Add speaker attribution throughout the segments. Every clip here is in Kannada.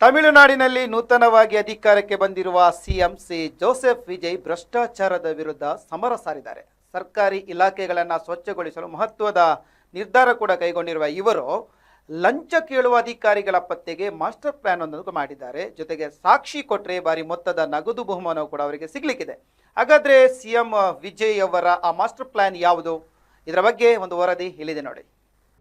Speaker 1: ತಮಿಳುನಾಡಿನಲ್ಲಿ ನೂತನವಾಗಿ ಅಧಿಕಾರಕ್ಕೆ ಬಂದಿರುವ ಸಿಎಂ ಜೋಸೆಫ್ ವಿಜಯ್ ಭ್ರಷ್ಟಾಚಾರದ ವಿರುದ್ಧ ಸಮರ ಸಾರಿದ್ದಾರೆ. ಸರ್ಕಾರಿ ಇಲಾಖೆಗಳನ್ನು ಸ್ವಚ್ಛಗೊಳಿಸಲು ಮಹತ್ವದ ನಿರ್ಧಾರ ಕೂಡ ಕೈಗೊಂಡಿರುವ ಇವರು ಲಂಚ ಕೇಳುವ ಅಧಿಕಾರಿಗಳ ಪತ್ತೆಗೆ ಮಾಸ್ಟರ್ ಪ್ಲಾನ್ ಅನ್ನು ಮಾಡಿದ್ದಾರೆ. ಜೊತೆಗೆ ಸಾಕ್ಷಿ ಕೊಟ್ಟರೆ ಭಾರಿ ಮೊತ್ತದ ನಗದು ಬಹುಮಾನವು ಕೂಡ ಅವರಿಗೆ ಸಿಗಲಿಕ್ಕಿದೆ. ಹಾಗಾದ್ರೆ ಸಿಎಂ ವಿಜಯ್ ಅವರ ಆ ಮಾಸ್ಟರ್ ಪ್ಲಾನ್ ಯಾವುದು? ಇದರ ಬಗ್ಗೆ ಒಂದು ವರದಿ ಇಲ್ಲಿದೆ ನೋಡಿ.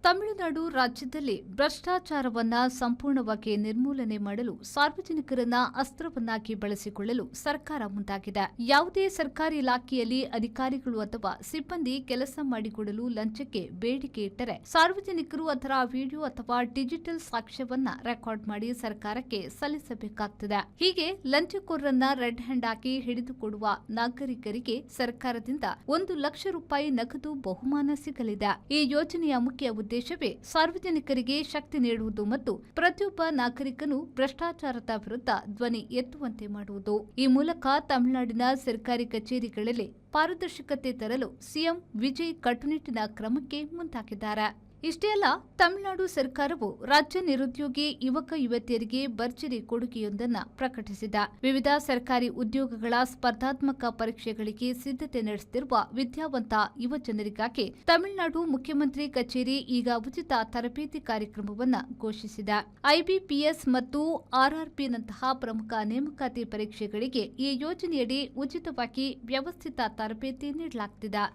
Speaker 2: ತಮಿಳುನಾಡು ರಾಜ್ಯದಲ್ಲಿ ಭ್ರಷ್ಟಾಚಾರವನ್ನ ಸಂಪೂರ್ಣವಾಗಿ ನಿರ್ಮೂಲನೆ ಮಾಡಲು ಸಾರ್ವಜನಿಕರನ್ನ ಅಸ್ತ್ರವನ್ನಾಗಿ ಬಳಸಿಕೊಳ್ಳಲು ಸರ್ಕಾರ ಮುಂದಾಗಿದೆ. ಯಾವುದೇ ಸರ್ಕಾರಿ ಇಲಾಖೆಯಲ್ಲಿ ಅಧಿಕಾರಿಗಳು ಅಥವಾ ಸಿಬ್ಬಂದಿ ಕೆಲಸ ಮಾಡಿಕೊಡಲು ಲಂಚಕ್ಕೆ ಬೇಡಿಕೆ ಇಟ್ಟರೆ ಸಾರ್ವಜನಿಕರು ಅದರ ವಿಡಿಯೋ ಅಥವಾ ಡಿಜಿಟಲ್ ಸಾಕ್ಷ್ಯವನ್ನ ರೆಕಾರ್ಡ್ ಮಾಡಿ ಸರ್ಕಾರಕ್ಕೆ ಸಲ್ಲಿಸಬೇಕಾಗುತ್ತದೆ. ಹೀಗೆ ಲಂಚಕೋರರನ್ನ ರೆಡ್ ಹ್ಯಾಂಡ್ ಆಗಿ ಹಿಡಿದುಕೊಡುವ ನಾಗರಿಕರಿಗೆ ಸರ್ಕಾರದಿಂದ 1 ಲಕ್ಷ ರೂಪಾಯಿ ನಗದು ಬಹುಮಾನ ಸಿಗಲಿದೆ. ಈ ಯೋಜನೆಯ ಮುಖ್ಯ ಉದ್ದೇಶವೇ ಸಾರ್ವಜನಿಕರಿಗೆ ಶಕ್ತಿ ನೀಡುವುದು ಮತ್ತು ಪ್ರತಿಯೊಬ್ಬ ನಾಗರಿಕನು ಭ್ರಷ್ಟಾಚಾರದ ವಿರುದ್ಧ ಧ್ವನಿ ಎತ್ತುವಂತೆ ಮಾಡುವುದು. ಈ ಮೂಲಕ ತಮಿಳುನಾಡಿನ ಸರ್ಕಾರಿ ಕಚೇರಿಗಳಲ್ಲಿ ಪಾರದರ್ಶಕತೆ ತರಲು ಸಿಎಂ ವಿಜಯ್ ಕಟ್ಟುನಿಟ್ಟಿನ ಕ್ರಮಕ್ಕೆ ಮುಂದಾಗಿದ್ದಾರೆ. ಇಷ್ಟೇ ಅಲ್ಲ, ತಮಿಳುನಾಡು ಸರ್ಕಾರವು ರಾಜ್ಯ ನಿರುದ್ಯೋಗಿ ಯುವಕ ಯುವತಿಯರಿಗೆ ಭರ್ಜರಿ ಕೊಡುಗೆಯೊಂದನ್ನು ಪ್ರಕಟಿಸಿದೆ. ವಿವಿಧ ಸರ್ಕಾರಿ ಉದ್ಯೋಗಗಳ ಸ್ಪರ್ಧಾತ್ಮಕ ಪರೀಕ್ಷೆಗಳಿಗೆ ಸಿದ್ಧತೆ ನಡೆಸುತ್ತಿರುವ ವಿದ್ಯಾವಂತ ಯುವ ಜನರಿಗಾಗಿ ತಮಿಳುನಾಡು ಮುಖ್ಯಮಂತ್ರಿ ಕಚೇರಿ ಈಗ ಉಚಿತ ತರಬೇತಿ ಕಾರ್ಯಕ್ರಮವನ್ನು ಘೋಷಿಸಿದೆ. ಐಬಿಪಿಎಸ್ ಮತ್ತು ಆರ್ಆರ್ಬಿನಂತಹ ಪ್ರಮುಖ ನೇಮಕಾತಿ ಪರೀಕ್ಷೆಗಳಿಗೆ ಈ ಯೋಜನೆಯಡಿ ಉಚಿತವಾಗಿ ವ್ಯವಸ್ಥಿತ ತರಬೇತಿ ನೀಡಲಾಗುತ್ತಿದೆ.